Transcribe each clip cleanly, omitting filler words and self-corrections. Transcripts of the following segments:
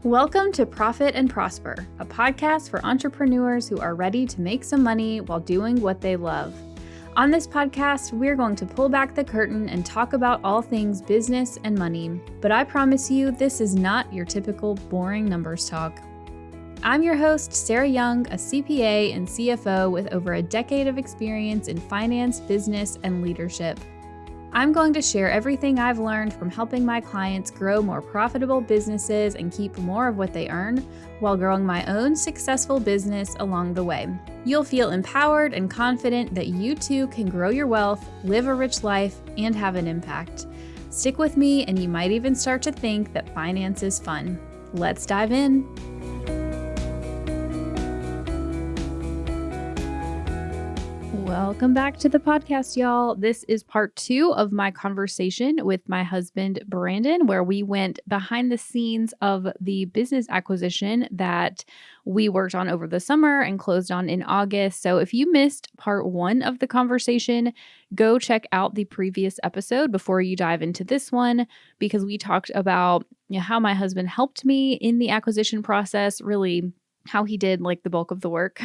Welcome to Profit and Prosper, a podcast for entrepreneurs who are ready to make some money while doing what they love. On this podcast, we're going to pull back the curtain and talk about all things business and money. But I promise you, this is not your typical boring numbers talk. I'm your host, Sarah Young, a CPA and CFO with over a decade of experience in finance, business, and leadership. I'm going to share everything I've learned from helping my clients grow more profitable businesses and keep more of what they earn while growing my own successful business along the way. You'll feel empowered and confident that you too can grow your wealth, live a rich life, and have an impact. Stick with me and you might even start to think that finance is fun. Let's dive in. Welcome back to the podcast, y'all. This is part 2 of my conversation with my husband, Brandon, where we went behind the scenes of the business acquisition that we worked on over the summer and closed on in August. So if you missed part 1 of the conversation, go check out the previous episode before you dive into this one, because we talked about how my husband helped me in the acquisition process, really how he did like the bulk of the work.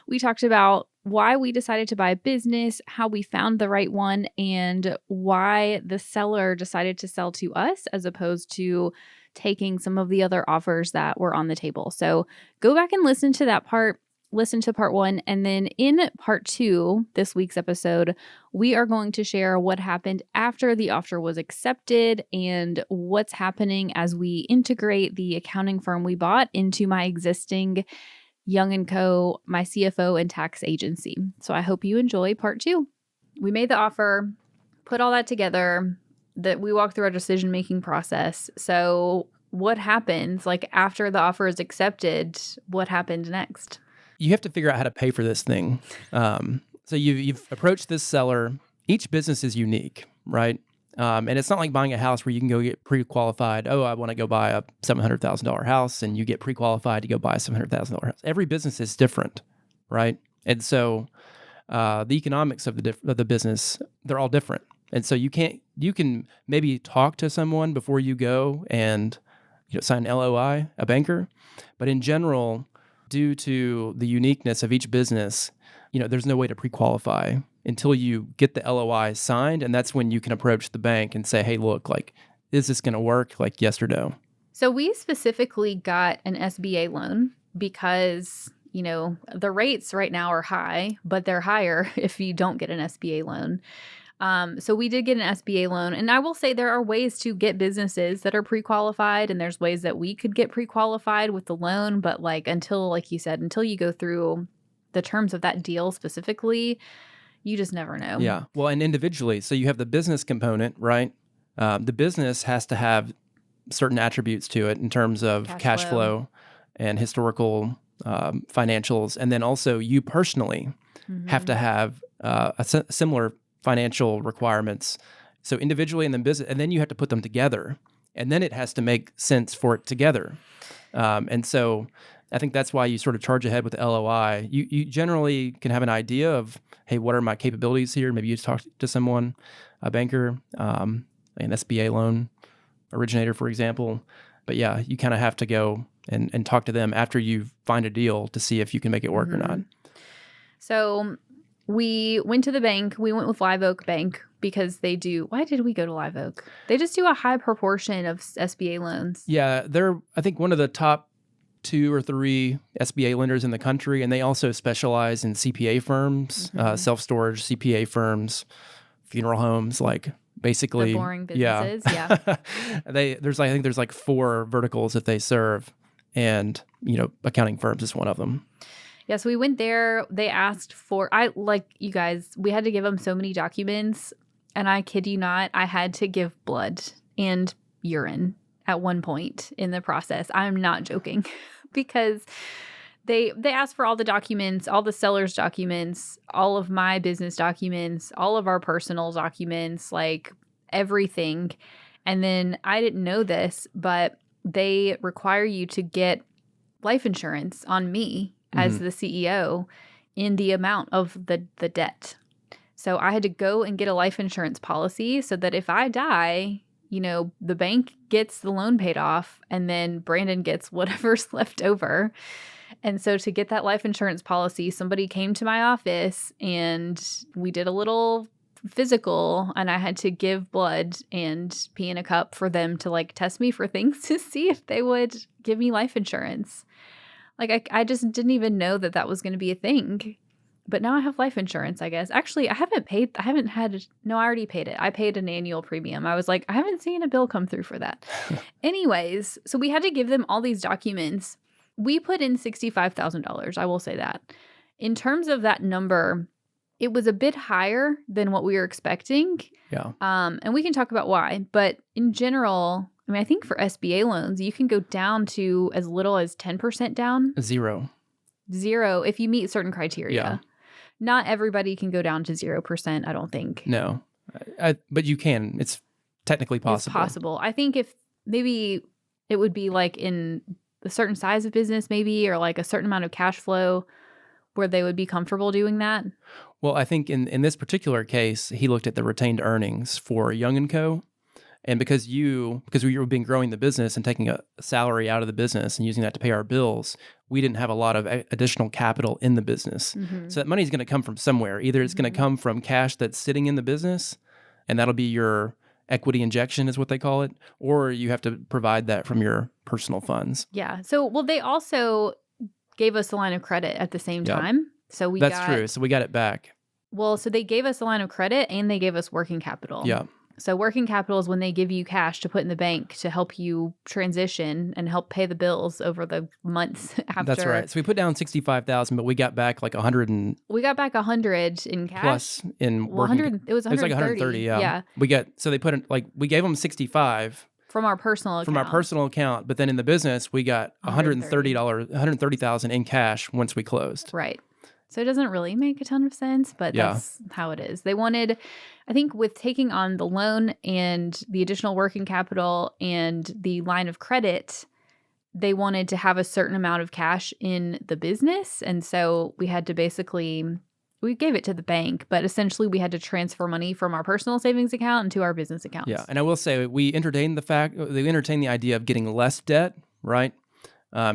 We talked about why we decided to buy a business, how we found the right one, and why the seller decided to sell to us as opposed to taking some of the other offers that were on the table. So go back and listen to that part, listen to part 1. And then in part 2, this week's episode, we are going to share what happened after the offer was accepted and what's happening as we integrate the accounting firm we bought into my existing Young & Co., my CFO and tax agency. So I hope you enjoy part 2. We made the offer, put all that together, that we walked through our decision-making process. So what happens, like after the offer is accepted, what happened next? You have to figure out how to pay for this thing. So you've approached this seller. Each business is unique, right? And it's not like buying a house where you can go get pre-qualified. Oh, I want to go buy a $700,000 house, and you get pre-qualified to go buy a $700,000 house. Every business is different, right? And so the economics of the business, they're all different. And so you can maybe talk to someone before you go and sign an LOI, a banker. But in general, due to the uniqueness of each business, there's no way to pre-qualify until you get the LOI signed. And that's when you can approach the bank and say, hey, look, is this going to work? Yes or no? So we specifically got an SBA loan because, the rates right now are high, but they're higher if you don't get an SBA loan. So we did get an SBA loan. And I will say there are ways to get businesses that are pre-qualified, and there's ways that we could get pre-qualified with the loan. But until you go through the terms of that deal specifically, you just never know. Yeah. Well, and individually. So you have the business component, right? The business has to have certain attributes to it in terms of cash flow and historical financials. And then also you personally have to have similar financial requirements. So individually and then business, and then you have to put them together. And then it has to make sense for it together. And so I think that's why you sort of charge ahead with the LOI. You generally can have an idea of, hey, what are my capabilities here? Maybe you talk to someone, a banker, an SBA loan originator, for example. But yeah, you kind of have to go and talk to them after you find a deal to see if you can make it work or not. So we went to the bank. We went with Live Oak Bank because why did we go to Live Oak? They just do a high proportion of SBA loans. Yeah, they're, I think, one of the top 2 or 3 SBA lenders in the country, and they also specialize in CPA firms, self-storage CPA firms, funeral homes, basically the boring businesses. Yeah. I think there's 4 verticals that they serve, and accounting firms is one of them. Yeah, so we went there. They asked for, you guys, we had to give them so many documents, and I kid you not, I had to give blood and urine at one point in the process. I'm not joking. Because they asked for all the documents, all the seller's documents, all of my business documents, all of our personal documents, everything. And then I didn't know this, but they require you to get life insurance on me as the CEO in the amount of the debt. So I had to go and get a life insurance policy so that if I die, the bank gets the loan paid off and then Brandon gets whatever's left over. And so to get that life insurance policy, somebody came to my office and we did a little physical, and I had to give blood and pee in a cup for them to like test me for things to see if they would give me life insurance. Like I just didn't even know that that was going to be a thing. But now I have life insurance, I guess. Actually, I already paid it. I paid an annual premium. I was like, I haven't seen a bill come through for that. Anyways, so we had to give them all these documents. We put in $65,000. I will say that. In terms of that number, it was a bit higher than what we were expecting. Yeah. And we can talk about why. But in general, I mean, I think for SBA loans, you can go down to as little as 10% down. Zero if you meet certain criteria. Yeah. Not everybody can go down to 0%, I don't think. No. But you can. It's technically possible. It's possible. I think if maybe it would be like in a certain size of business maybe, or like a certain amount of cash flow where they would be comfortable doing that. Well, I think in this particular case, he looked at the retained earnings for Young & Co. And because we've been growing the business and taking a salary out of the business and using that to pay our bills, we didn't have a lot of additional capital in the business. Mm-hmm. So that money is going to come from somewhere. Either it's going to come from cash that's sitting in the business, and that'll be your equity injection is what they call it, or you have to provide that from your personal funds. Yeah. So, they also gave us a line of credit at the same time. So That's true. So we got it back. Well, so they gave us a line of credit and they gave us working capital. Yeah. So working capital is when they give you cash to put in the bank to help you transition and help pay the bills over the months after. That's right. So we put down $65,000, but we got back like 100 we got back 100 in cash. Plus in working. It was 130. It was like 130. Yeah. We gave them 65 from our personal account. From our personal account, but then in the business we got $130,000 in cash once we closed. Right. So it doesn't really make a ton of sense, but that's how it is. They wanted, I think with taking on the loan and the additional working capital and the line of credit, they wanted to have a certain amount of cash in the business. And so we had to we gave it to the bank, but essentially we had to transfer money from our personal savings account into our business accounts. Yeah. And I will say they entertained the idea of getting less debt, right?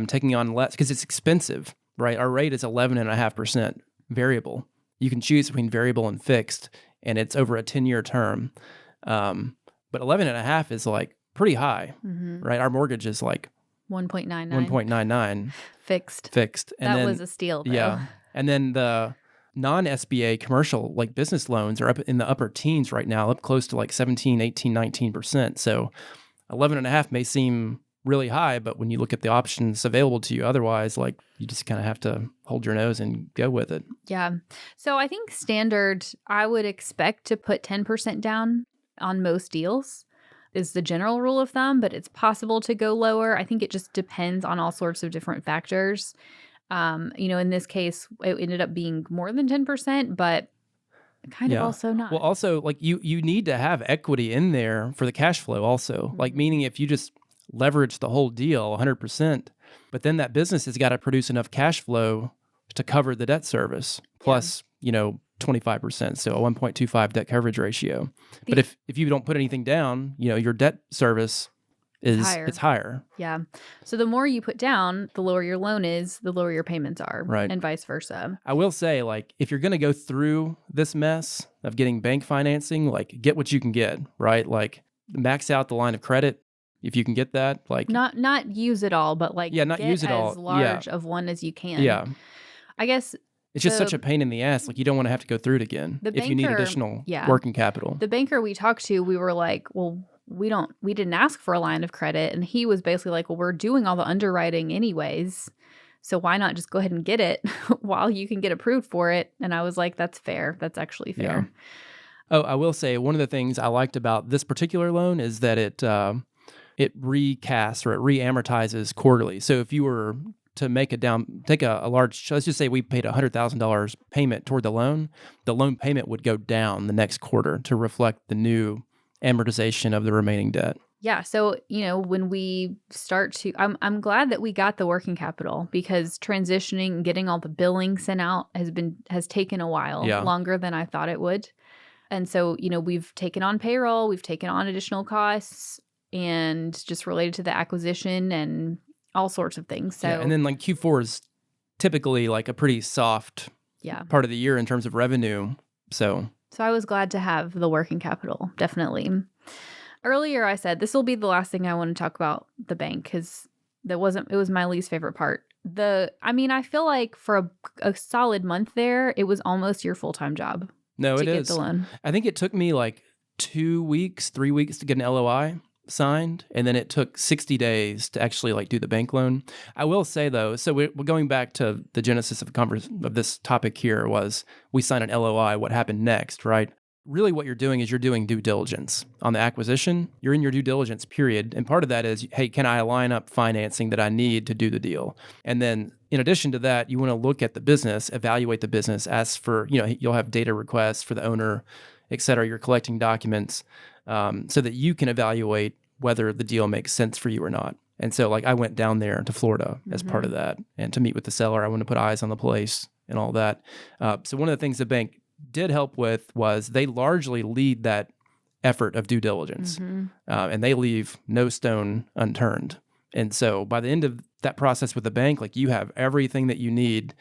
Taking on less because it's expensive. Right, our rate is 11.5% variable. You can choose between variable and fixed, and it's over a 10-year term. But 11.5 is like pretty high, right? Our mortgage is like 1.99 fixed. And that was a steal, though. Yeah, and then the non-SBA commercial like business loans are up in the upper teens right now, up close to like 17, 18, 19%. So 11.5 may seem really high, but when you look at the options available to you otherwise, like you just kind of have to hold your nose and go with it. Yeah. So I think standard, I would expect to put 10% down on most deals is the general rule of thumb, but it's possible to go lower. I think it just depends on all sorts of different factors. In this case, it ended up being more than 10%, but kind of also not. Well, also like you need to have equity in there for the cash flow also, like meaning if you just leverage the whole deal 100%, but then that business has got to produce enough cash flow to cover the debt service plus, 25%. So a 1.25 debt coverage ratio. But if you don't put anything down, your debt service is higher. Yeah. So the more you put down, the lower your loan is, the lower your payments are, right? And vice versa. I will say, like, if you're going to go through this mess of getting bank financing, like, get what you can get, right? Like, max out the line of credit. If you can get that, like not use it all, but like not get use it all. As large of one as you can. Yeah, I guess it's just such a pain in the ass. Like you don't want to have to go through it again if you need additional working capital. The banker we talked to, we were like, well, we didn't ask for a line of credit, and he was basically like, well, we're doing all the underwriting anyways, so why not just go ahead and get it while you can get approved for it? And I was like, that's fair. That's actually fair. Yeah. Oh, I will say one of the things I liked about this particular loan is that it recasts or it reamortizes quarterly. So if you were to take a large, let's just say we paid $100,000 payment toward the loan payment would go down the next quarter to reflect the new amortization of the remaining debt. Yeah. So, when we start to, I'm glad that we got the working capital because transitioning, getting all the billing sent out has taken a while, longer than I thought it would. And so, we've taken on payroll, we've taken on additional costs and just related to the acquisition and all sorts of things. So, and then like Q4 is typically like a pretty soft part of the year in terms of revenue. So I was glad to have the working capital, definitely. Earlier I said this will be the last thing I want to talk about the bank because it was my least favorite part. I feel like for a solid month there, it was almost your full-time job. No, to it get is. the loan. I think it took me like 2 weeks, 3 weeks to get an LOI signed, and then it took 60 days to actually like do the bank loan. I will say though, so we're going back to the genesis of this topic here was we sign an LOI. What happened next, right? Really what you're doing is you're doing due diligence on the acquisition. You're in your due diligence period. And part of that is, hey, can I line up financing that I need to do the deal? And then in addition to that, you want to look at the business, evaluate the business, ask for, you'll have data requests for the owner, et cetera. You're collecting documents so that you can evaluate whether the deal makes sense for you or not. And so like I went down there to Florida as part of that and to meet with the seller. I wanted to put eyes on the place and all that. So one of the things the bank did help with was they largely lead that effort of due diligence and they leave no stone unturned. And so by the end of that process with the bank, like you have everything that you need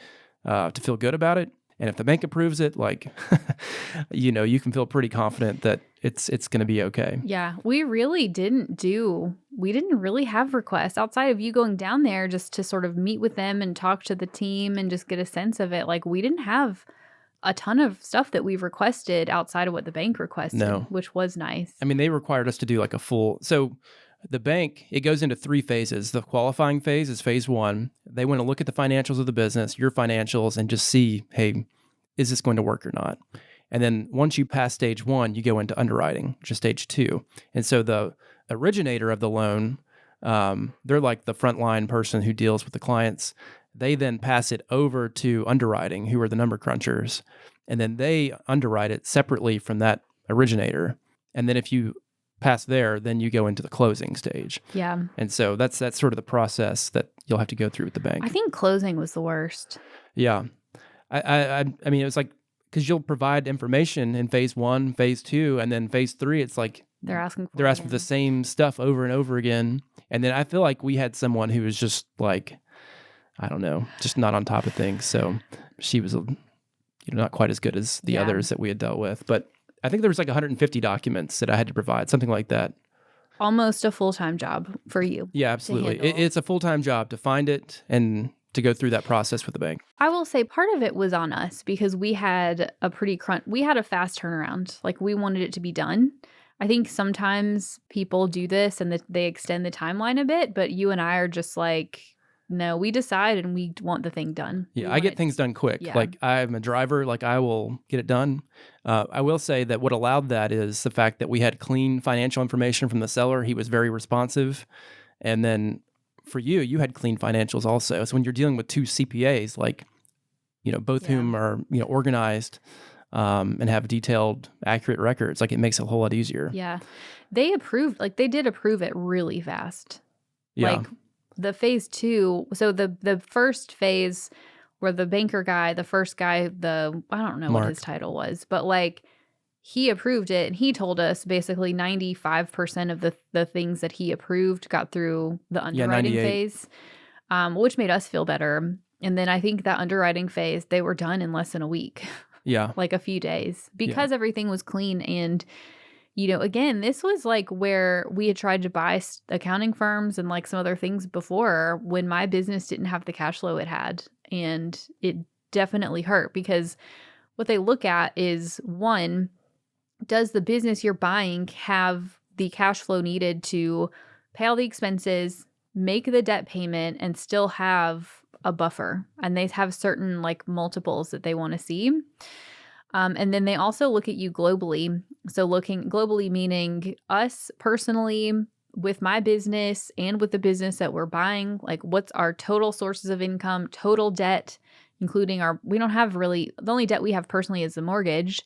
to feel good about it. And if the bank approves it, like, you can feel pretty confident that it's going to be okay. Yeah, we didn't really have requests outside of you going down there just to sort of meet with them and talk to the team and just get a sense of it. Like we didn't have a ton of stuff that we've requested outside of what the bank requested, which was nice. I mean, they required us to do like so the bank, it goes into 3 phases. The qualifying phase is phase 1. They want to look at the financials of the business, your financials, and just see, hey, is this going to work or not? And then once you pass stage 1, you go into underwriting, which is stage 2. And so the originator of the loan, they're like the frontline person who deals with the clients. They then pass it over to underwriting, who are the number crunchers. And then they underwrite it separately from that originator. And then if you pass there, then you go into the closing stage. Yeah. And so that's sort of the process that you'll have to go through with the bank. I think closing was the worst. Yeah. I mean, it was like, because you'll provide information in phase 1, phase 2, and then phase 3, it's like they're asking for the same stuff over and over again. And then I feel like we had someone who was just like, I don't know, just not on top of things. So she was, not quite as good as the others that we had dealt with. But I think there was like 150 documents that I had to provide, something like that. Almost a full-time job for you. Yeah, absolutely. It's a full-time job to find it and to go through that process with the bank. I will say part of it was on us because we had we had a fast turnaround. Like we wanted it to be done. I think sometimes people do this and they extend the timeline a bit, but you and I are just like, no, we decide and we want the thing done. Yeah, I get things done quick. Yeah. Like I'm a driver, like I will get it done. I will say that what allowed that is the fact that we had clean financial information from the seller. He was very responsive. And then for you had clean financials also. So when you're dealing with 2 CPAs, like, both whom are, organized and have detailed, accurate records, like it makes it a whole lot easier. Yeah. They did approve it really fast. Yeah. Like the phase 2, so the first phase where the banker guy, the first guy, I don't know what his title was, but like he approved it and he told us basically 95% of the things that he approved got through the underwriting phase, which made us feel better. And then I think that underwriting phase, they were done in less than a week. Yeah. Like a few days because everything was clean. And, again, this was like where we had tried to buy accounting firms and like some other things before when my business didn't have the cash flow it had. And it definitely hurt because what they look at is, one, does the business you're buying have the cash flow needed to pay all the expenses, make the debt payment, and still have a buffer? And they have certain like multiples that they want to see. And then they also look at you globally. So looking globally, meaning us personally with my business and with the business that we're buying, like what's our total sources of income, total debt, including we don't have really, the only debt we have personally is the mortgage.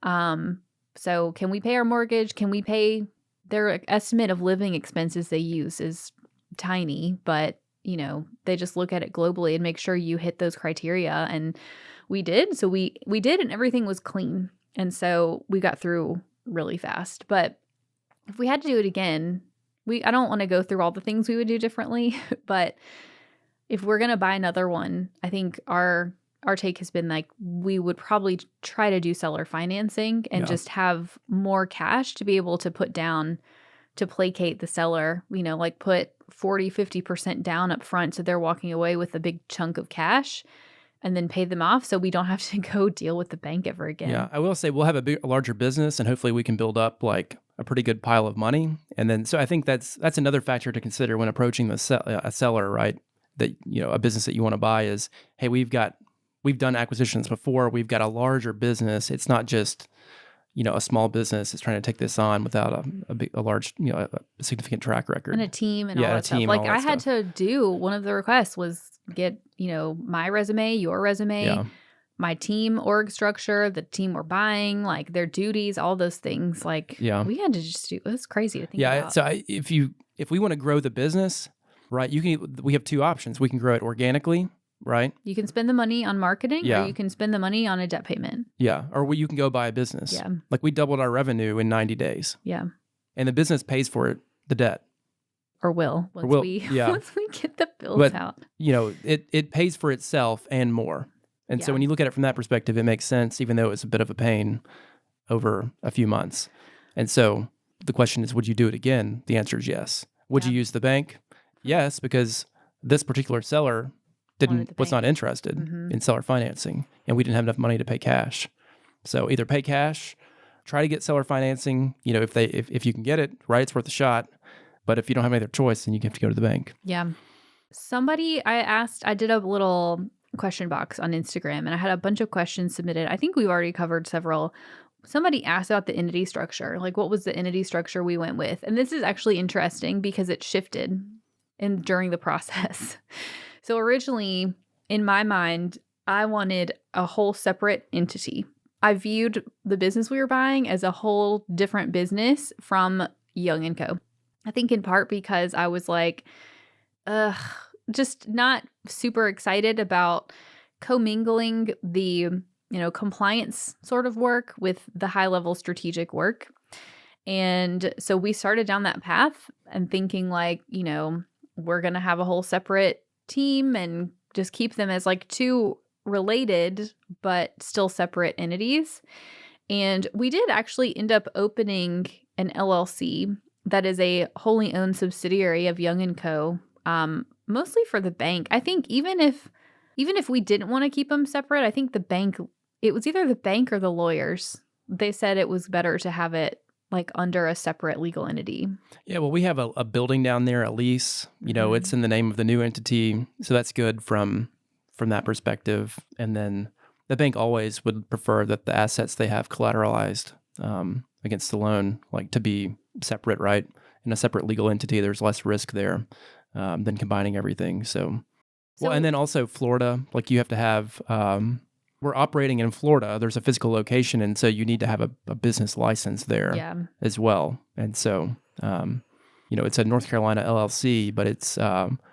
So can we pay our mortgage? Can we pay their estimate of living expenses they use is tiny, but they just look at it globally and make sure you hit those criteria. And we did. So we did, and everything was clean. And so we got through really fast. But if we had to do it again, I don't want to go through all the things we would do differently, but if we're going to buy another one, I think our take has been like we would probably try to do seller financing and just have more cash to be able to put down to placate the seller, like put 40-50% down up front so they're walking away with a big chunk of cash and then pay them off so we don't have to go deal with the bank ever again. Yeah, I will say we'll have a larger business, and hopefully we can build up like a pretty good pile of money. And then, so I think that's another factor to consider when approaching a seller, right? That, a business that you want to buy is, hey, we've done acquisitions before. We've got a larger business. It's not just, a small business is trying to take this on without a large, a significant track record. And a team and all that stuff. Like I had to do, one of the requests was get, my resume, your resume, my team org structure, the team we're buying, like their duties, all those things. Like we had to just do, it's crazy to think about. Yeah. So if we want to grow the business, right, we have two options. We can grow it organically. Right. You can spend the money on marketing or you can spend the money on a debt payment. Yeah. Or you can go buy a business. Yeah. Like we doubled our revenue in 90 days. Yeah. And the business pays for it, the debt. Or will once we get the bills out. It pays for itself and more. And so when you look at it from that perspective, it makes sense, even though it's a bit of a pain over a few months. And so the question is, would you do it again? The answer is yes. Would you use the bank? Yes, because this particular seller was not interested in seller financing, and we didn't have enough money to pay cash. So either pay cash, try to get seller financing. If you can get it, right, it's worth a shot. But if you don't have any other choice, then you have to go to the bank. Yeah. Somebody I did a little question box on Instagram, and I had a bunch of questions submitted. I think we've already covered several. Somebody asked about the entity structure. Like, what was the entity structure we went with? And this is actually interesting because it shifted during the process. So originally, in my mind, I wanted a whole separate entity. I viewed the business we were buying as a whole different business from Young & Co. I think in part because I was like, just not super excited about commingling the, compliance sort of work with the high-level strategic work. And so we started down that path and thinking like, we're going to have a whole separate team and just keep them as like two related but still separate entities. And we did actually end up opening an LLC that is a wholly owned subsidiary of Young & Co. Mostly for the bank. I think even if we didn't want to keep them separate, I think the bank, it was either the bank or the lawyers. They said it was better to have it like under a separate legal entity. Yeah, well, we have a building down there, a lease. It's in the name of the new entity, so that's good from that perspective. And then the bank always would prefer that the assets they have collateralized against the loan, like to be separate, right? In a separate legal entity, there's less risk there than combining everything. So, and then also Florida, like you have to have. We're operating in Florida. There's a physical location, and so you need to have a business license there as well. And so, it's a North Carolina LLC, but it's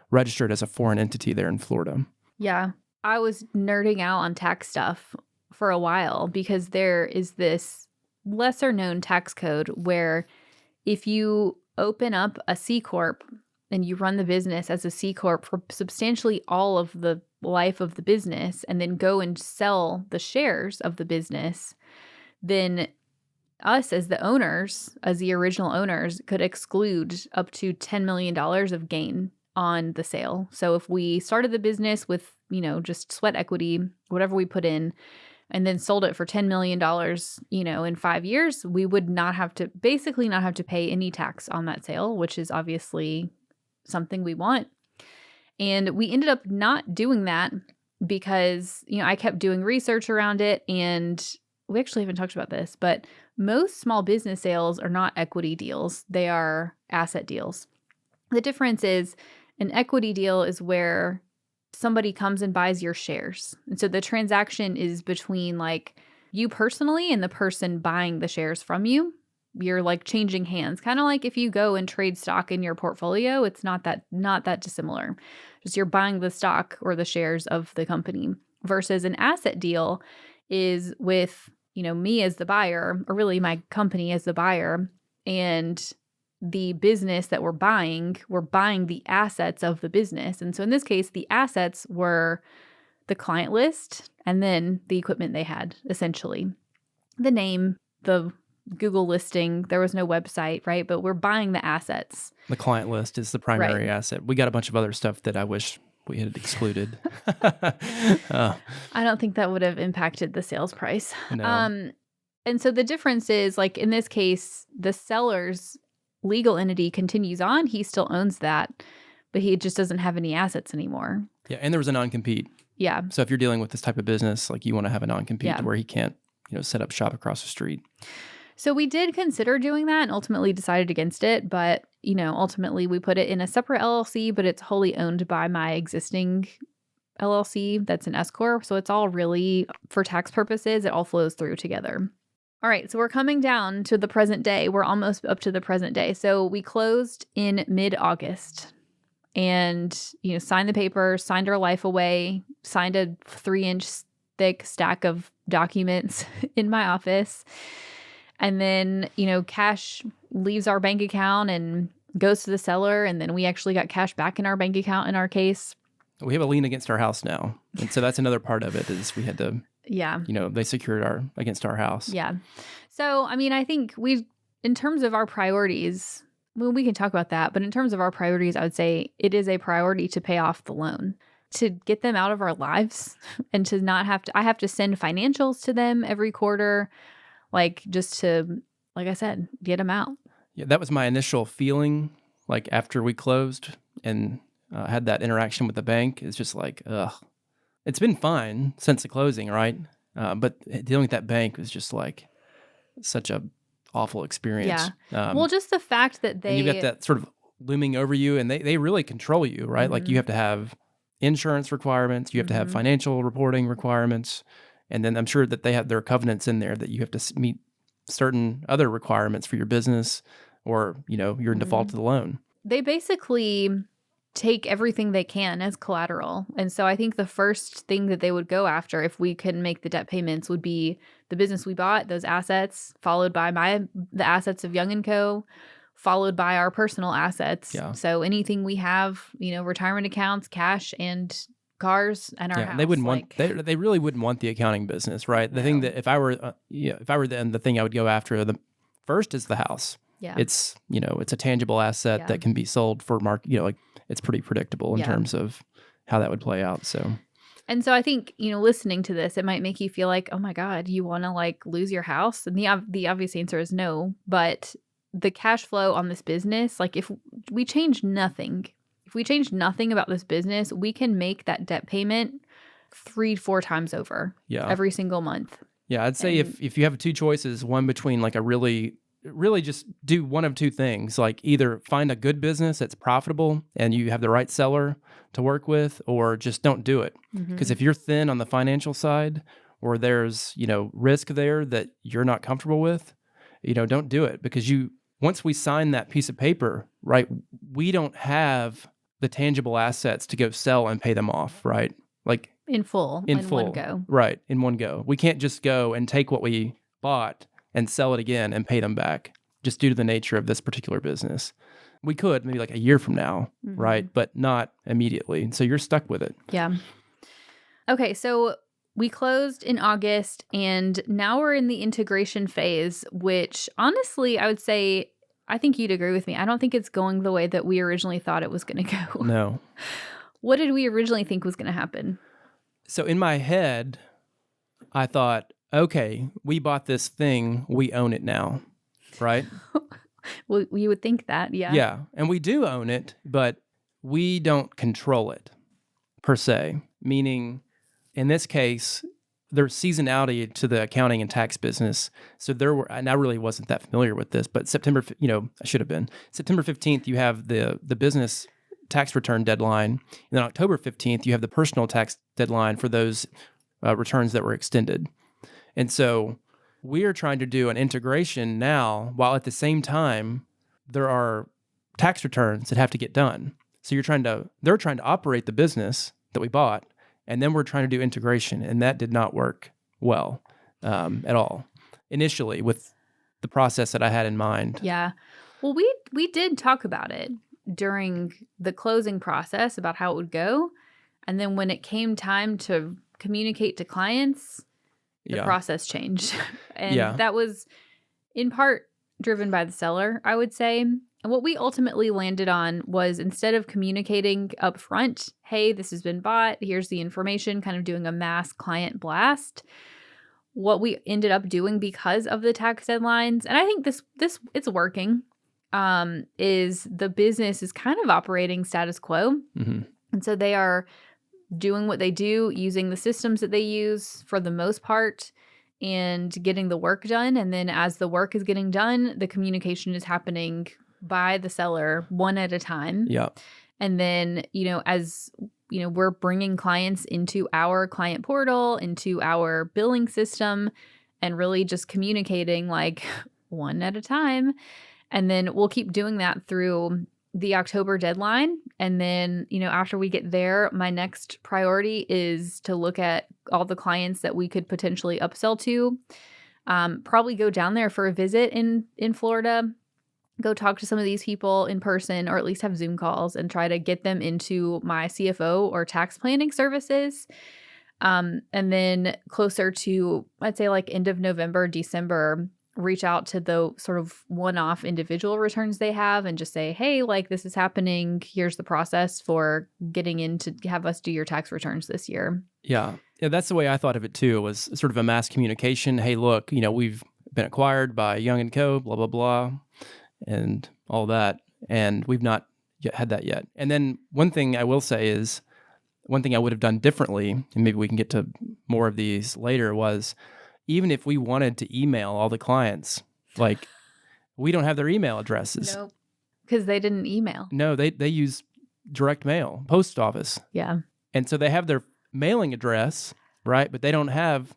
registered as a foreign entity there in Florida. Yeah. I was nerding out on tax stuff for a while because there is this lesser known tax code where if you open up a C Corp and you run the business as a C Corp for substantially all of the life of the business and then go and sell the shares of the business, then us as the owners, as the original owners, could exclude up to $10 million of gain on the sale. So if we started the business with, just sweat equity, whatever we put in, and then sold it for $10 million, in 5 years, we would not have to pay any tax on that sale, which is obviously something we want. And we ended up not doing that because, I kept doing research around it, and we actually haven't talked about this, but most small business sales are not equity deals. They are asset deals. The difference is an equity deal is where somebody comes and buys your shares. And so the transaction is between like you personally and the person buying the shares from you. You're like changing hands, kind of like if you go and trade stock in your portfolio, it's not that dissimilar. Just you're buying the stock or the shares of the company versus an asset deal is with me as the buyer, or really my company as the buyer, and the business that we're buying the assets of the business. And so in this case, the assets were the client list and then the equipment they had, essentially. The name, the Google listing, there was no website, right? But we're buying the assets. The client list is the primary asset. We got a bunch of other stuff that I wish we had excluded. I don't think that would have impacted the sales price. No. And so the difference is, like in this case, the seller's legal entity continues on. He still owns that, but he just doesn't have any assets anymore. Yeah, and there was a non-compete. Yeah. So if you're dealing with this type of business, like you want to have a non-compete where he can't, set up shop across the street. So we did consider doing that and ultimately decided against it. But, ultimately we put it in a separate LLC, but it's wholly owned by my existing LLC that's an S Corp. So it's all really, for tax purposes, it all flows through together. All right, so we're coming down to the present day. We're almost up to the present day. So we closed in mid-August and, signed the paper, signed our life away, signed a 3-inch thick stack of documents in my office. And then, cash leaves our bank account and goes to the seller. And then we actually got cash back in our bank account in our case. We have a lien against our house now. And so that's another part of it is we had to... Yeah. They secured against our house. Yeah. So, I think in terms of our priorities, well, we can talk about that, but in terms of our priorities, I would say it is a priority to pay off the loan, to get them out of our lives and to not I have to send financials to them every quarter, just to, like I said, get them out. Yeah. That was my initial feeling, after we closed and had that interaction with the bank. It's just ugh. It's been fine since the closing, right? But dealing with that bank was just such a awful experience. Yeah. Well, just the fact that and you got that sort of looming over you, and they really control you, right? Mm-hmm. You have to have insurance requirements, you have to have financial reporting requirements, and then I'm sure that they have their covenants in there that you have to meet certain other requirements for your business, or you're in default to the loan. They basically take everything they can as collateral. And so I think the first thing that they would go after if we couldn't make the debt payments would be the business we bought, those assets, followed by the assets of Young & Co., followed by our personal assets. Yeah. So anything we have, retirement accounts, cash, and cars, and our house. They wouldn't want they really wouldn't want the accounting business, right? The thing that if I were the thing I would go after the first is the house. Yeah. It's it's a tangible asset that can be sold for market. It's pretty predictable in terms of how that would play out. So. And so I think, listening to this, it might make you feel like, oh my God, you want to lose your house? And the obvious answer is no. But the cash flow on this business, if we change nothing about this business, we can make that debt payment 3-4 times over every single month. Yeah, I'd say if you have two choices, one between a really just do one of two things, either find a good business that's profitable and you have the right seller to work with, or just don't do it. Because if you're thin on the financial side, or there's, risk there that you're not comfortable with, don't do it. Because once we sign that piece of paper, right, we don't have the tangible assets to go sell and pay them off, right? In full. One go. Right, in one go. We can't just go and take what we bought and sell it again and pay them back, just due to the nature of this particular business. We could maybe a year from now, right? But not immediately. So you're stuck with it. Yeah. Okay, so we closed in August, and now we're in the integration phase, which honestly, I would say, I think you'd agree with me. I don't think it's going the way that we originally thought it was going to go. No. What did we originally think was going to happen? So in my head, I thought, okay, we bought this thing, we own it now, right? Well, you would think that, yeah. Yeah, and we do own it, but we don't control it, per se. Meaning, in this case, there's seasonality to the accounting and tax business. So and I really wasn't that familiar with this, but I should have been. September 15th, you have the business tax return deadline. And then October 15th, you have the personal tax deadline for those returns that were extended. And so we are trying to do an integration now, while at the same time, there are tax returns that have to get done. So they're trying to operate the business that we bought, and then we're trying to do integration, and that did not work well. at all initially with the process that I had in mind. Yeah. Well, we did talk about it during the closing process about how it would go. And then when it came time to communicate to clients, the process changed. And that was in part driven by the seller, I would say. And what we ultimately landed on was, instead of communicating up front, hey, this has been bought, here's the information, kind of doing a mass client blast, what we ended up doing because of the tax deadlines, and I think this it's working, is the business is kind of operating status quo. Mm-hmm. And so they are doing what they do, using the systems that they use for the most part, and getting the work done. And then as the work is getting done, the communication is happening by the seller one at a time. Yeah. And then, as we're bringing clients into our client portal, into our billing system, and really just communicating like one at a time. And then we'll keep doing that through the October deadline. And then, after we get there, my next priority is to look at all the clients that we could potentially upsell to. Probably go down there for a visit in Florida, go talk to some of these people in person, or at least have Zoom calls, and try to get them into my CFO or tax planning services. And then closer to, I'd say like end of November, December, reach out to the sort of one-off individual returns they have and just say, hey, like this is happening. Here's the process for getting in to have us do your tax returns this year. Yeah. Yeah, that's the way I thought of it too, was sort of a mass communication. Hey, look, we've been acquired by Young & Co., blah, blah, blah, and all that. And we've not had that yet. And then one thing I will say is, one thing I would have done differently, and maybe we can get to more of these later, was even if we wanted to email all the clients, like we don't have their email addresses. Nope. Because they didn't email. No, they use direct mail, post office. Yeah. And so they have their mailing address, right? But they don't have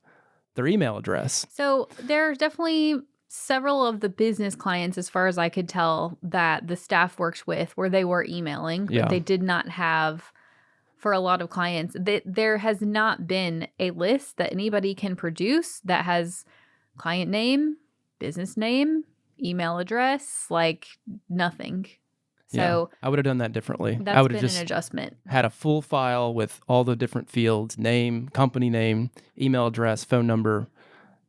their email address. So there are definitely several of the business clients, as far as I could tell, that the staff works with where they were emailing, but they did not have, for a lot of clients, there has not been a list that anybody can produce that has client name, business name, email address, like nothing. So I would have done that differently. That's I would have been just an adjustment. Had a full file with all the different fields: name, company name, email address, phone number,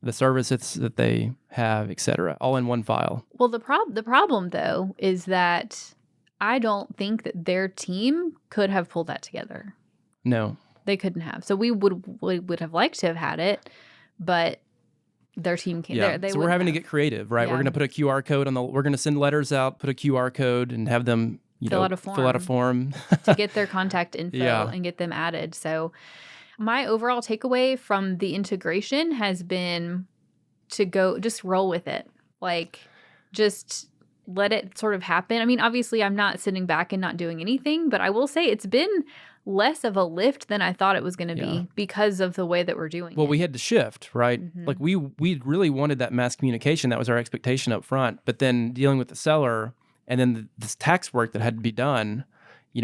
the services that they have, etc., all in one file. Well, the problem though is that I don't think that their team could have pulled that together. No, they couldn't have. So we would have liked to have had it, but their team can't. Yeah. So we're having to get creative, right? Yeah. We're going to put a QR code we're going to send letters out, put a QR code, and have them fill out a form to get their contact info and get them added. So my overall takeaway from the integration has been to just roll with it. Like, just let it sort of happen. I mean, obviously I'm not sitting back and not doing anything, but I will say it's been less of a lift than I thought it was going to be because of the way that we're doing it. Well, we had to shift, right? Mm-hmm. Like we really wanted that mass communication. That was our expectation up front. But then dealing with the seller and then this tax work that had to be done,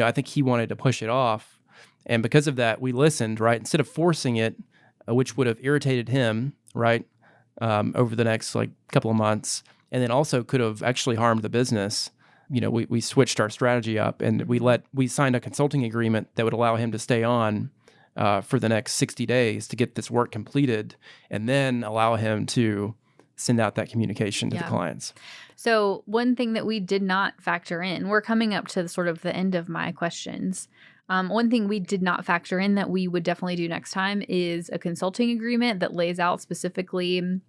I think he wanted to push it off. And because of that, we listened, right? Instead of forcing it, which would have irritated him, right, over the next couple of months, and then also could have actually harmed the business. We switched our strategy up, and we signed a consulting agreement that would allow him to stay on for the next 60 days to get this work completed, and then allow him to send out that communication to the clients. So one thing that we did not factor in, we're coming up to sort of the end of my questions. One thing we did not factor in that we would definitely do next time is a consulting agreement that lays out specifically,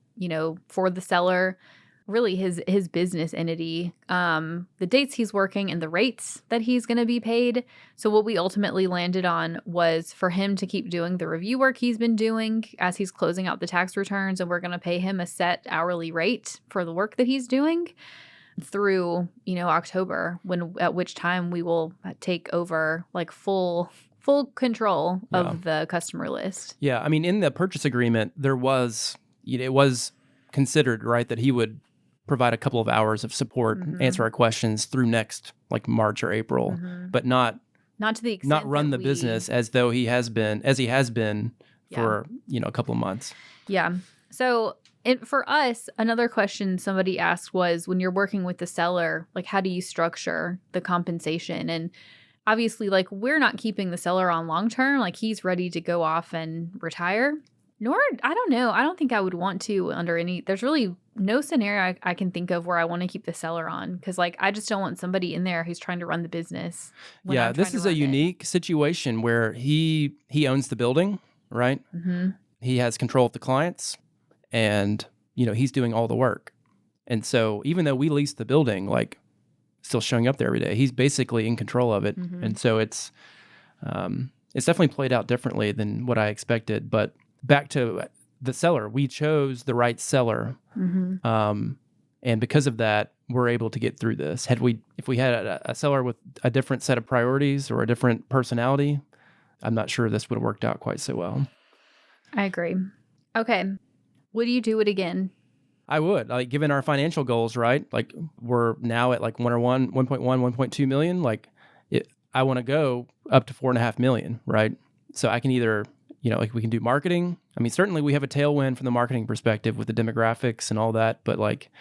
for the seller, really his business entity, the dates he's working and the rates that he's going to be paid. So what we ultimately landed on was for him to keep doing the review work he's been doing as he's closing out the tax returns, and we're going to pay him a set hourly rate for the work that he's doing through, October, at which time we will take over full control of the customer list. Yeah, I mean, in the purchase agreement, there was, it was considered, right, that he would provide a couple of hours of support, answer our questions through next March or April, but not to the extent not run the business as he has been for a couple of months. Yeah. So for us, another question somebody asked was, when you're working with the seller, like, how do you structure the compensation? And obviously, like, we're not keeping the seller on long term. Like, he's ready to go off and retire. Nor, I don't know. I don't think I would want to under any, there's really no scenario I can think of where I want to keep the seller on. Cause like, I just don't want somebody in there who's trying to run the business when Yeah, I'm trying this to is a run it. unique situation where he owns the building, right? Mm-hmm. He has control of the clients, and he's doing all the work. And so even though we lease the building, like, still showing up there every day, he's basically in control of it. Mm-hmm. And so it's definitely played out differently than what I expected. But back to the seller, we chose the right seller. Mm-hmm. And because of that, we're able to get through this. If we had a seller with a different set of priorities or a different personality, I'm not sure this would have worked out quite so well. I agree. Okay. Would you do it again? I would, like, given our financial goals, right? Like, we're now at like 1.1, 1.2 million. Like, I want to go up to 4.5 million, right? So I can either, like, we can do marketing. I mean, certainly we have a tailwind from the marketing perspective with the demographics and all that, but like,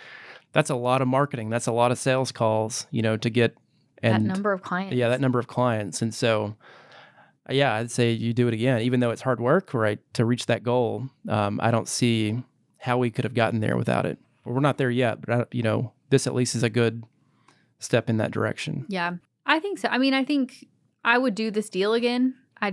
that's a lot of marketing. That's a lot of sales calls, to get That number of clients. Yeah, that number of clients. And so, yeah, I'd say you do it again, even though it's hard work, right, to reach that goal. I don't see how we could have gotten there without it. Well, we're not there yet, but this at least is a good step in that direction. Yeah, I think so. I mean, I think I would do this deal again. I'm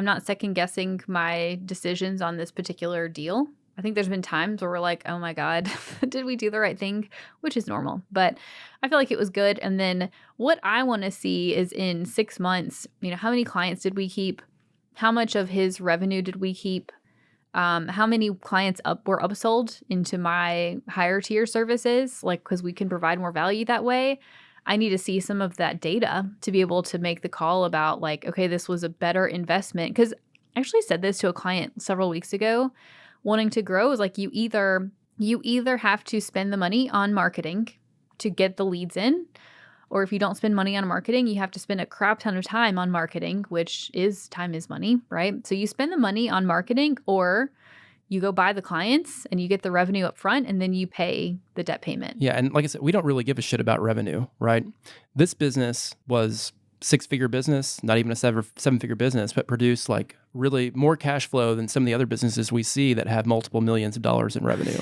not second guessing my decisions on this particular deal. I think there's been times where we're like, oh my God, did we do the right thing? Which is normal, but I feel like it was good. And then what I want to see is in 6 months, how many clients did we keep? How much of his revenue did we keep? How many clients were upsold into my higher tier services? Like, because we can provide more value that way. I need to see some of that data to be able to make the call about like, okay, this was a better investment. Because I actually said this to a client several weeks ago. Wanting to grow is like, you either have to spend the money on marketing to get the leads in, or if you don't spend money on marketing, you have to spend a crap ton of time on marketing, which is time is money, right? So you spend the money on marketing, or you go buy the clients and you get the revenue up front and then you pay the debt payment. Yeah. And like I said, we don't really give a shit about revenue, right? This business was 6-figure business, not even a 7-figure business, but produced like really more cash flow than some of the other businesses we see that have multiple millions of dollars in revenue.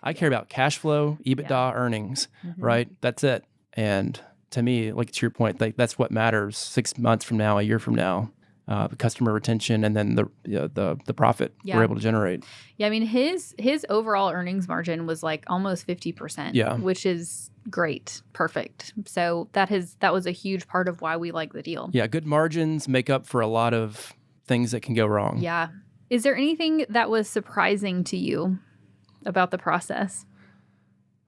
I care about cash flow, EBITDA, earnings, right? That's it. And to me, like, to your point, like, that's what matters 6 months from now, a year from now. The customer retention, and then the profit we're able to generate. Yeah, I mean, his overall earnings margin was like almost 50%. Yeah, which is great, perfect. So that was a huge part of why we like the deal. Yeah, good margins make up for a lot of things that can go wrong. Yeah. Is there anything that was surprising to you about the process?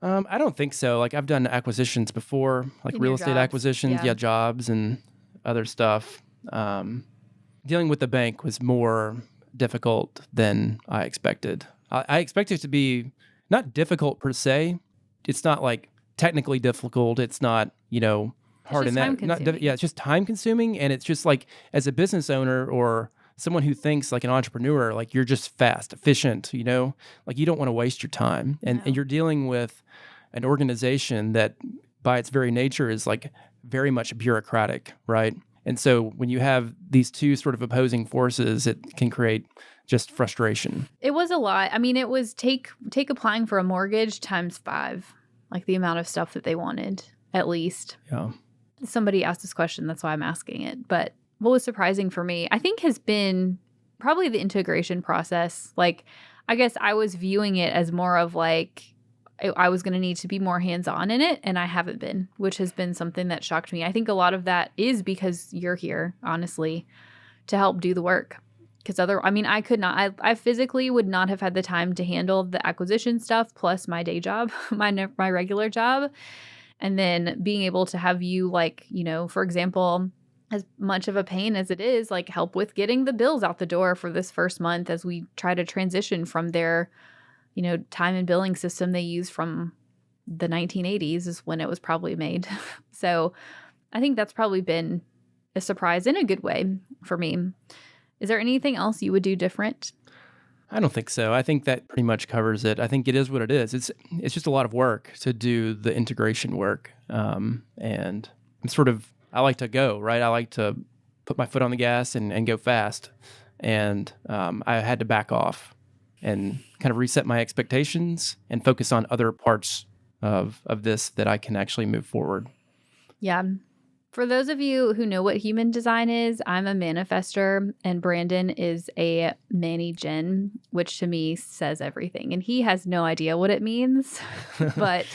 I don't think so. Like, I've done acquisitions before, like real estate acquisitions, jobs and other stuff. Dealing with the bank was more difficult than I expected. I expected it to be not difficult per se. It's not like technically difficult. It's not, hard in that. It's just time consuming. And it's just like, as a business owner or someone who thinks like an entrepreneur, like, you're just fast, efficient, like, you don't want to waste your time. And you're dealing with an organization that by its very nature is like very much bureaucratic, right? And so when you have these two sort of opposing forces, it can create just frustration. It was a lot. I mean, it was take applying for a mortgage times 5, like the amount of stuff that they wanted, at least. Yeah. Somebody asked this question, that's why I'm asking it. But what was surprising for me, I think, has been probably the integration process. Like, I guess I was viewing it as more of like, I was going to need to be more hands-on in it, and I haven't been, which has been something that shocked me. I think a lot of that is because you're here, honestly, to help do the work. Because I could not, I physically would not have had the time to handle the acquisition stuff plus my day job, my regular job. And then being able to have you, like, for example, as much of a pain as it is, like, help with getting the bills out the door for this first month as we try to transition from their time and billing system they use from the 1980s is when it was probably made. So I think that's probably been a surprise in a good way for me. Is there anything else you would do different? I don't think so. I think that pretty much covers it. I think it is what it is. It's just a lot of work to do the integration work, and I like to go right. I like to put my foot on the gas and go fast, and I had to back off and kind of reset my expectations and focus on other parts of this that I can actually move forward. Yeah. For those of you who know what human design is, I'm a manifester and Brandon is a Manny-Gen, which to me says everything. And he has no idea what it means. But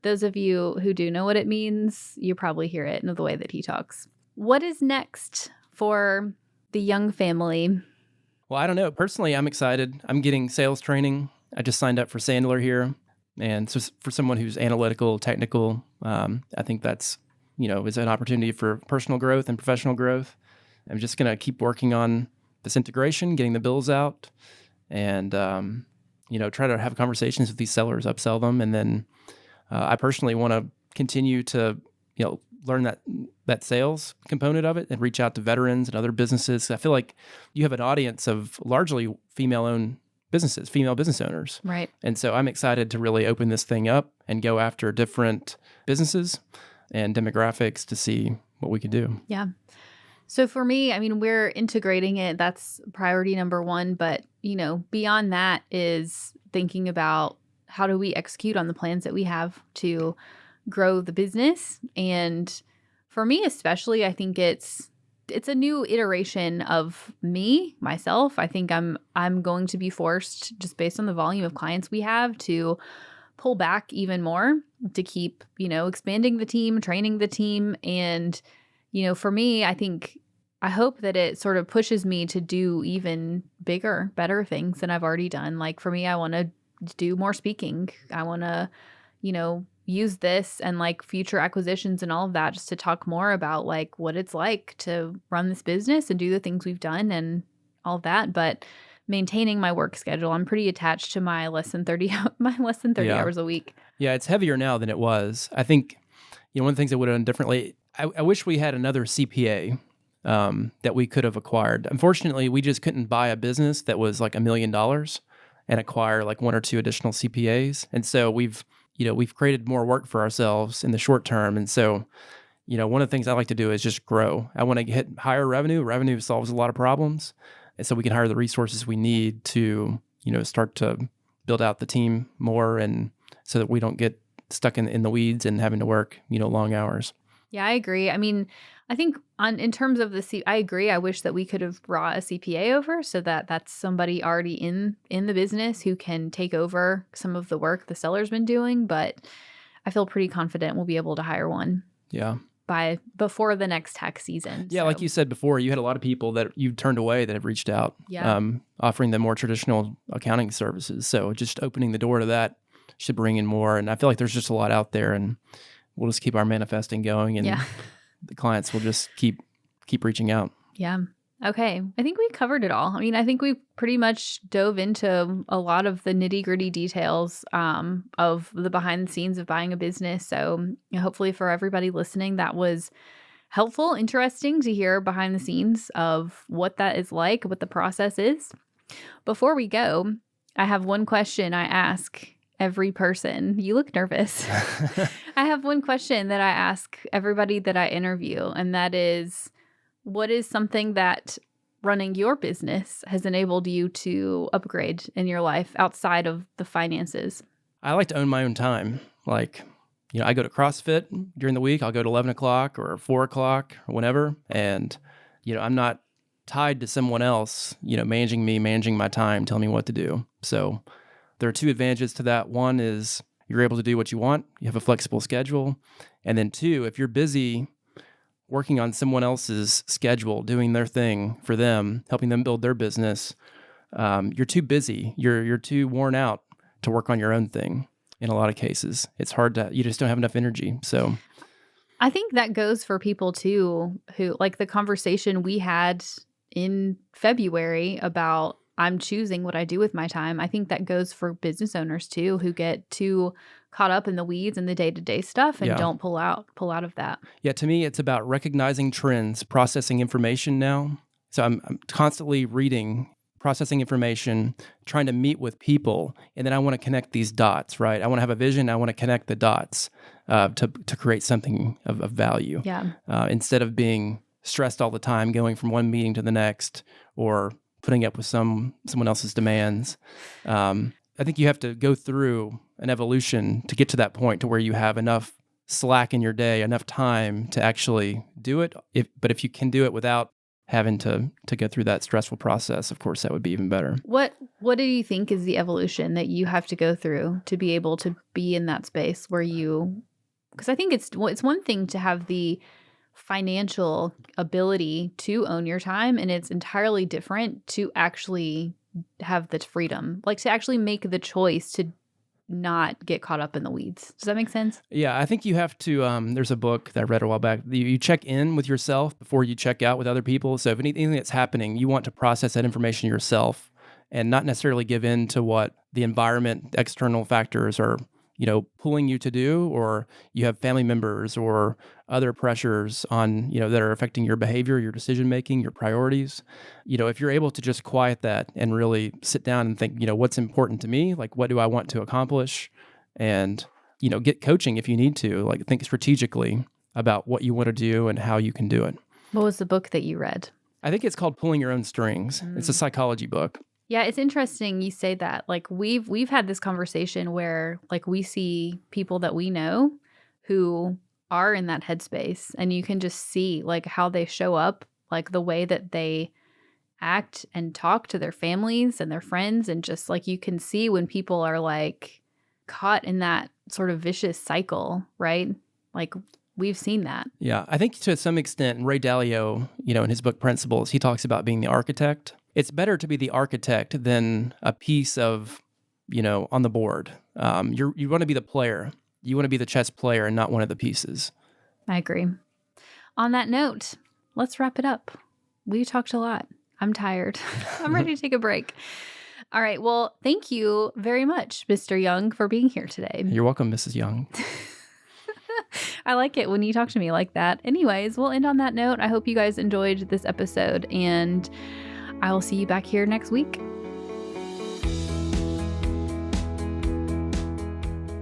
those of you who do know what it means, you probably hear it in the way that he talks. What is next for the Young family? Well, I don't know. Personally, I'm excited. I'm getting sales training. I just signed up for Sandler here. And so for someone who's analytical, technical, I think that's, is an opportunity for personal growth and professional growth. I'm just going to keep working on this integration, getting the bills out, and, try to have conversations with these sellers, upsell them. And then I personally want to continue to, learn that sales component of it and reach out to veterans and other businesses. I feel like you have an audience of largely female-owned businesses, female business owners. Right. And so I'm excited to really open this thing up and go after different businesses and demographics to see what we could do. Yeah. So for me, I mean, we're integrating it. That's priority number one. But, beyond that is thinking about how do we execute on the plans that we have to grow the business. And for me, especially, I think it's a new iteration of myself. I think I'm going to be forced, just based on the volume of clients we have, to pull back even more to keep, expanding the team, training the team. And, for me, I hope that it sort of pushes me to do even bigger, better things than I've already done. Like for me, I want to do more speaking. I want to, use this and like future acquisitions and all of that just to talk more about like what it's like to run this business and do the things we've done and all of that. But maintaining my work schedule, I'm pretty attached to my less than 30 hours a week. Yeah, it's heavier now than it was. I think, one of the things I would have done differently, I wish we had another CPA that we could have acquired. Unfortunately, we just couldn't buy a business that was like $1 million and acquire like one or two additional CPAs. And so we've created more work for ourselves in the short term. And so, one of the things I like to do is just grow. I want to hit higher revenue. Revenue solves a lot of problems. And so we can hire the resources we need to, start to build out the team more, and so that we don't get stuck in the weeds and having to work, long hours. Yeah, I agree. I mean, I think in terms of I agree. I wish that we could have brought a CPA over so that that's somebody already in the business who can take over some of the work the seller's been doing. But I feel pretty confident we'll be able to hire one. Yeah. Before the next tax season. Yeah, so. Like you said before, you had a lot of people that you've turned away that have reached out, offering them more traditional accounting services. So just opening the door to that should bring in more. And I feel like there's just a lot out there, and we'll just keep our manifesting going, and the clients will just keep reaching out. Yeah. Okay. I think we covered it all. I mean, I think we pretty much dove into a lot of the nitty-gritty details of the behind the scenes of buying a business. So hopefully for everybody listening, that was helpful, interesting to hear behind the scenes of what that is like, what the process is. Before we go, I have one question I ask every person. You look nervous. I have one question that I ask everybody that I interview, and that is, what is something that running your business has enabled you to upgrade in your life outside of the finances? I like to own my own time. Like, I go to CrossFit during the week. I'll go to 11 o'clock or 4 o'clock or whenever. And, I'm not tied to someone else, managing my time, telling me what to do. So there are two advantages to that. One is you're able to do what you want. You have a flexible schedule. And then two, if you're busy working on someone else's schedule, doing their thing for them, helping them build their business, you're too busy. You're too worn out to work on your own thing. In a lot of cases, it's hard you just don't have enough energy. So I think that goes for people too, who like the conversation we had in February about I'm choosing what I do with my time. I think that goes for business owners too, who get too caught up in the weeds and the day-to-day stuff and don't pull out of that. Yeah, to me, it's about recognizing trends, processing information now. So I'm constantly reading processing information, trying to meet with people, and then I want to connect these dots, right? I want to have a vision. I want to connect the dots to create something of value. Yeah. Instead of being stressed all the time, going from one meeting to the next, or putting up with someone else's demands. I think you have to go through an evolution to get to that point to where you have enough slack in your day, enough time to actually do it. But if you can do it without having to go through that stressful process, of course, that would be even better. What do you think is the evolution that you have to go through to be able to be in that space where because I think it's one thing to have the financial ability to own your time, and it's entirely different to actually have the freedom, like to actually make the choice to not get caught up in the weeds. Does that make sense? Yeah, I think you have to, there's a book that I read a while back. You check in with yourself before you check out with other people. So if anything that's happening, you want to process that information yourself and not necessarily give in to what the environment, external factors are, pulling you to do, or you have family members or other pressures on, that are affecting your behavior, your decision-making, your priorities. If you're able to just quiet that and really sit down and think, what's important to me? Like, what do I want to accomplish? And, get coaching if you need to, like think strategically about what you want to do and how you can do it. What was the book that you read? I think it's called Pulling Your Own Strings. It's a psychology book. Yeah, it's interesting you say that. Like we've had this conversation where like we see people that we know who are in that headspace, and you can just see like how they show up, like the way that they act and talk to their families and their friends, and just like you can see when people are like caught in that sort of vicious cycle, right? Like we've seen that. Yeah, I think to some extent, Ray Dalio, in his book Principles, he talks about being the architect. It's better to be the architect than a piece of, on the board. You want to be the player. You want to be the chess player and not one of the pieces. I agree. On that note, let's wrap it up. We talked a lot. I'm tired. I'm ready to take a break. All right. Well, thank you very much, Mr. Young, for being here today. You're welcome, Mrs. Young. I like it when you talk to me like that. Anyways, we'll end on that note. I hope you guys enjoyed this episode, and I will see you back here next week.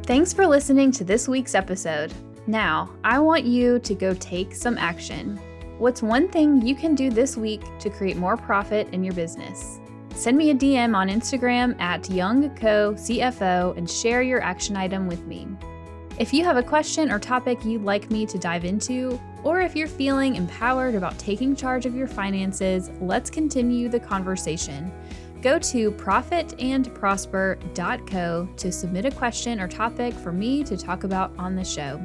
Thanks for listening to this week's episode. Now, I want you to go take some action. What's one thing you can do this week to create more profit in your business? Send me a DM on Instagram at YoungCoCFO and share your action item with me. If you have a question or topic you'd like me to dive into, or if you're feeling empowered about taking charge of your finances, let's continue the conversation. Go to profitandprosper.co to submit a question or topic for me to talk about on the show.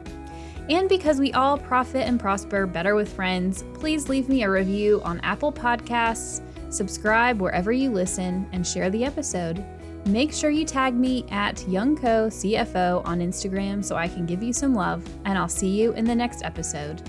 And because we all profit and prosper better with friends, please leave me a review on Apple Podcasts, subscribe wherever you listen, and share the episode. Make sure you tag me at YoungCoCFO on Instagram so I can give you some love, and I'll see you in the next episode.